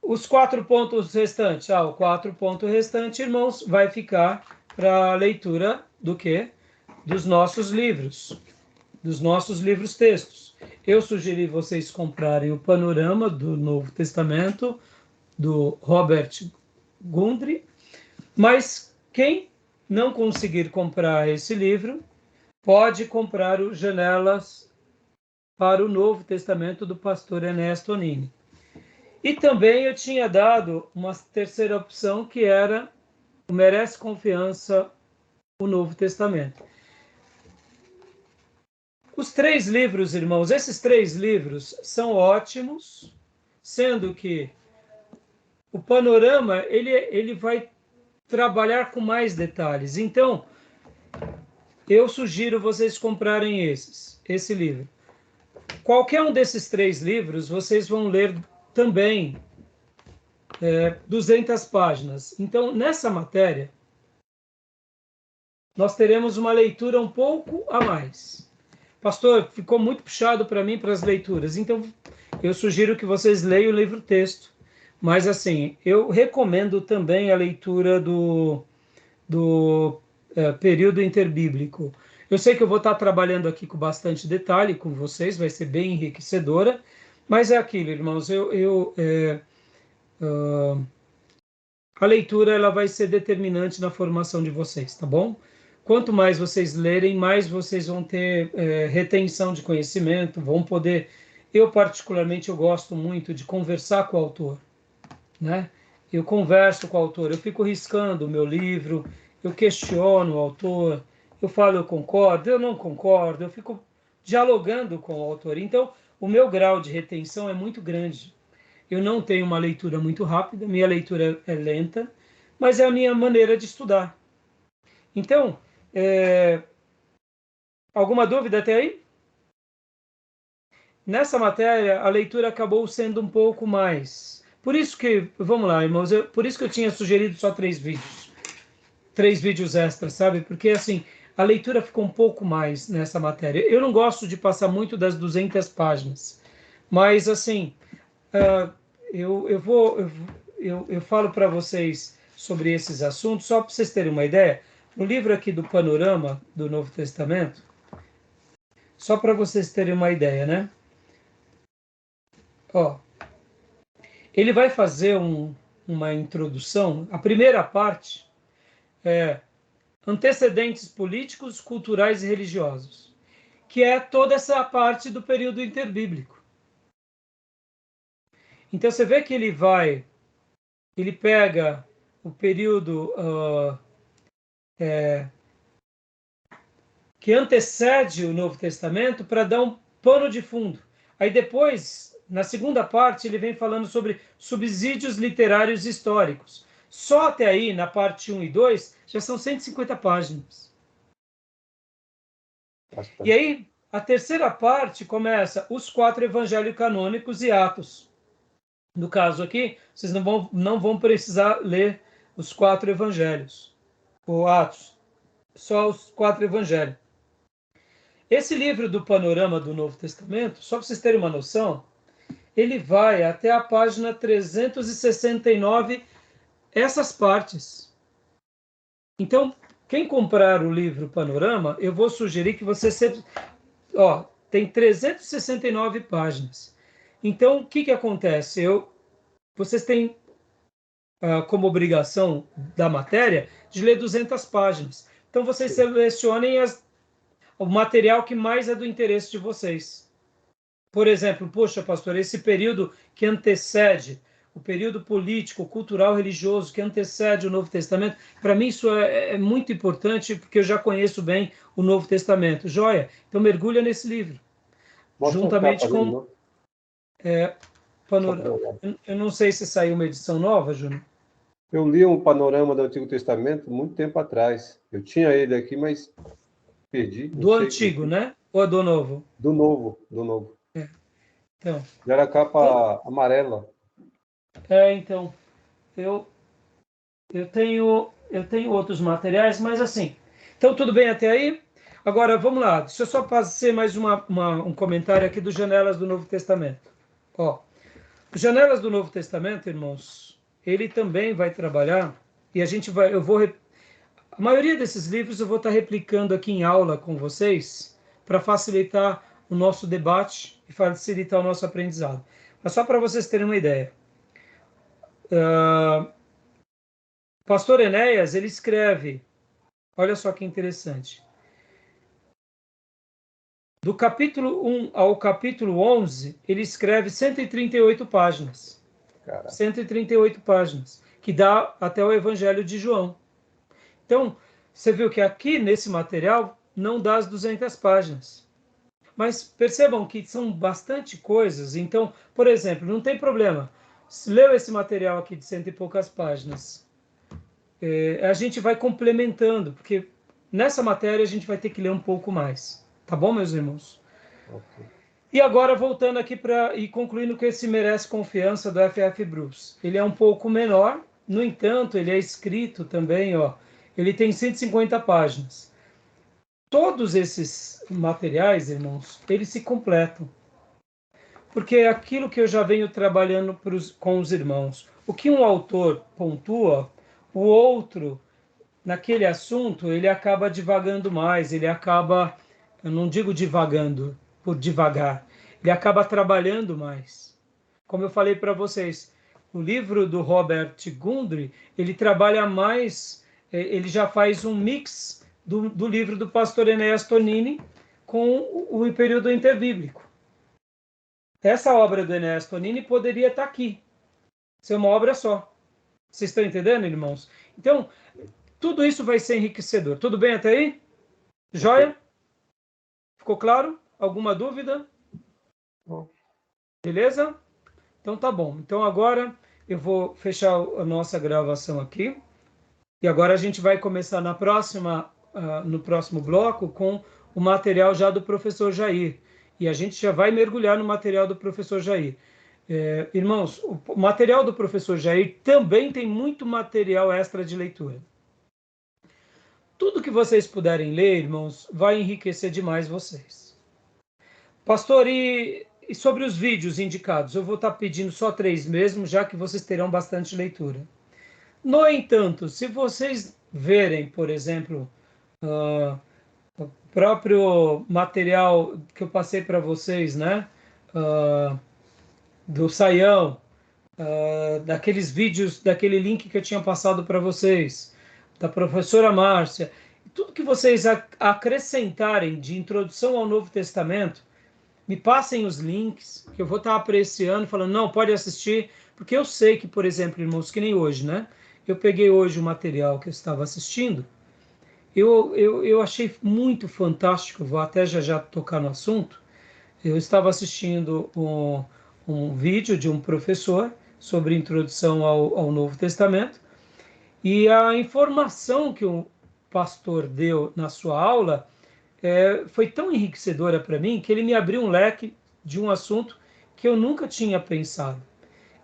os 4 pontos restantes? O 4 ponto restante, irmãos, vai ficar para a leitura do quê? Dos nossos livros textos. Eu sugeri vocês comprarem o Panorama do Novo Testamento, do Robert Gundry, mas quem não conseguir comprar esse livro, pode comprar o Janelas para o Novo Testamento do pastor Ernesto Onini. E também eu tinha dado uma terceira opção, que era o Merece Confiança, o Novo Testamento. Os 3 livros, irmãos, esses 3 livros são ótimos, sendo que o Panorama, ele vai trabalhar com mais detalhes. Então, eu sugiro vocês comprarem esse livro. Qualquer um desses 3 livros, vocês vão ler também 200 páginas. Então, nessa matéria, nós teremos uma leitura um pouco a mais. Pastor, ficou muito puxado para mim para as leituras, então eu sugiro que vocês leiam o livro-texto. Mas, assim, eu recomendo também a leitura do período interbíblico. Eu sei que eu vou estar trabalhando aqui com bastante detalhe com vocês, vai ser bem enriquecedora, mas é aquilo, irmãos, a leitura ela vai ser determinante na formação de vocês, tá bom? Quanto mais vocês lerem, mais vocês vão ter retenção de conhecimento, vão poder... Eu, particularmente, eu gosto muito de conversar com o autor, né? Eu converso com o autor, eu fico riscando o meu livro, eu questiono o autor, eu falo eu concordo, eu não concordo, eu fico dialogando com o autor. Então, o meu grau de retenção é muito grande. Eu não tenho uma leitura muito rápida, minha leitura é lenta, mas é a minha maneira de estudar. Então, alguma dúvida até aí? Nessa matéria, a leitura acabou sendo um pouco mais. Por isso que, vamos lá, irmãos, por isso que eu tinha sugerido só 3 vídeos. 3 vídeos extras, sabe? Porque, assim, a leitura ficou um pouco mais nessa matéria. Eu não gosto de passar muito das 200 páginas, mas, assim, eu falo para vocês sobre esses assuntos, só para vocês terem uma ideia. No livro aqui do Panorama do Novo Testamento, só para vocês terem uma ideia, né? Ele vai fazer uma introdução. A primeira parte é antecedentes políticos, culturais e religiosos, que é toda essa parte do período interbíblico. Então você vê que ele pega o período que antecede o Novo Testamento para dar um pano de fundo. Aí depois, na segunda parte, ele vem falando sobre subsídios literários históricos. Só até aí, na parte 1 e 2, já são 150 páginas. Bastante. E aí, a terceira parte começa os 4 evangelhos canônicos e Atos. No caso aqui, vocês não vão precisar ler os 4 evangelhos, ou Atos, só os 4 evangelhos. Esse livro do Panorama do Novo Testamento, só para vocês terem uma noção, ele vai até a página 369, essas partes. Então, quem comprar o livro Panorama, eu vou sugerir que você sempre... tem 369 páginas. Então, o que acontece? Vocês têm como obrigação da matéria de ler 200 páginas. Então, vocês selecionem o material que mais é do interesse de vocês. Por exemplo, poxa, pastor, esse período que antecede, o período político, cultural, religioso, que antecede o Novo Testamento, para mim isso é muito importante, porque eu já conheço bem o Novo Testamento. Joia? Então mergulha nesse livro. Mostra juntamente com... Eu não sei se saiu uma edição nova, Júnior. Eu li um panorama do Antigo Testamento muito tempo atrás. Eu tinha ele aqui, mas perdi. Do Antigo, né? Ou do Novo? Do Novo. Então, Já era capa amarela. Então, eu tenho outros materiais, mas assim. Então, tudo bem até aí? Agora, vamos lá. Deixa eu só fazer mais um comentário aqui dos Janelas do Novo Testamento. Ó, os Janelas do Novo Testamento, irmãos, ele também vai trabalhar, e a maioria desses livros eu vou estar replicando aqui em aula com vocês, para facilitar o nosso debate e facilitar o nosso aprendizado. Mas só para vocês terem uma ideia. Pastor Enéas, ele escreve, olha só que interessante, do capítulo 1 ao capítulo 11, ele escreve 138 páginas. Cara. 138 páginas, que dá até o Evangelho de João. Então, você viu que aqui nesse material não dá as 200 páginas. Mas percebam que são bastante coisas. Então, por exemplo, não tem problema. Se leu esse material aqui de 100 e poucas páginas, a gente vai complementando, porque nessa matéria a gente vai ter que ler um pouco mais. Tá bom, meus irmãos? Okay. E agora, voltando aqui e concluindo que esse merece confiança do F.F. Bruce. Ele é um pouco menor, no entanto, ele é escrito também, ó, ele tem 150 páginas. Todos esses materiais, irmãos, eles se completam. Porque é aquilo que eu já venho trabalhando com os irmãos. O que um autor pontua, o outro, naquele assunto, ele acaba divagando mais, ele acaba, eu não digo divagando por devagar, ele acaba trabalhando mais. Como eu falei para vocês, o livro do Robert Gundry, ele trabalha mais, ele já faz um mix do livro do pastor Enéas Tonini com o período interbíblico. Essa obra do Enéas Tonini poderia estar aqui, ser uma obra só. Vocês estão entendendo, irmãos? Então, tudo isso vai ser enriquecedor. Tudo bem até aí? Joia? Ficou claro? Alguma dúvida? Bom. Beleza? Então tá bom. Então agora eu vou fechar a nossa gravação aqui. E agora a gente vai começar no próximo bloco com o material já do professor Jair. E a gente já vai mergulhar no material do professor Jair. Irmãos, o material do professor Jair também tem muito material extra de leitura. Tudo que vocês puderem ler, irmãos, vai enriquecer demais vocês. Pastor, e sobre os vídeos indicados? Eu vou estar pedindo só 3 mesmo, já que vocês terão bastante leitura. No entanto, se vocês verem, por exemplo, o próprio material que eu passei para vocês, né? Do Saião, daqueles vídeos, daquele link que eu tinha passado para vocês, da professora Márcia, tudo que vocês acrescentarem de introdução ao Novo Testamento, me passem os links, que eu vou estar apreciando, falando, não, pode assistir, porque eu sei que, por exemplo, irmãos, que nem hoje, né? Eu peguei hoje o material que eu estava assistindo, eu achei muito fantástico, vou até já tocar no assunto. Eu estava assistindo um vídeo de um professor sobre introdução ao Novo Testamento, e a informação que o pastor deu na sua aula foi tão enriquecedora para mim que ele me abriu um leque de um assunto que eu nunca tinha pensado.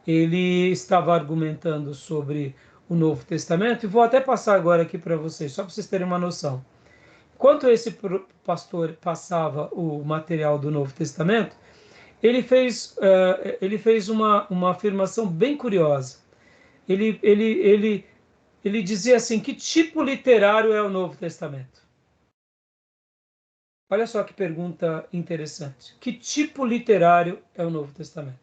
Ele estava argumentando sobre o Novo Testamento, e vou até passar agora aqui para vocês, só para vocês terem uma noção. Enquanto esse pastor passava o material do Novo Testamento, ele fez uma afirmação bem curiosa. Ele dizia assim, que tipo literário é o Novo Testamento? Olha só que pergunta interessante. Que tipo literário é o Novo Testamento?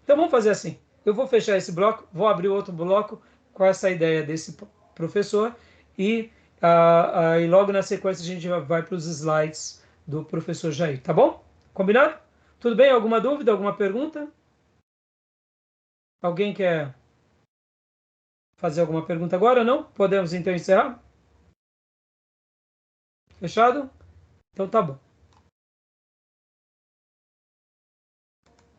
Então vamos fazer assim. Eu vou fechar esse bloco, vou abrir outro bloco com essa ideia desse professor e logo na sequência a gente vai para os slides do professor Jair, tá bom? Combinado? Tudo bem? Alguma dúvida, alguma pergunta? Alguém quer fazer alguma pergunta agora? Não? Podemos então encerrar? Fechado? Então tá bom.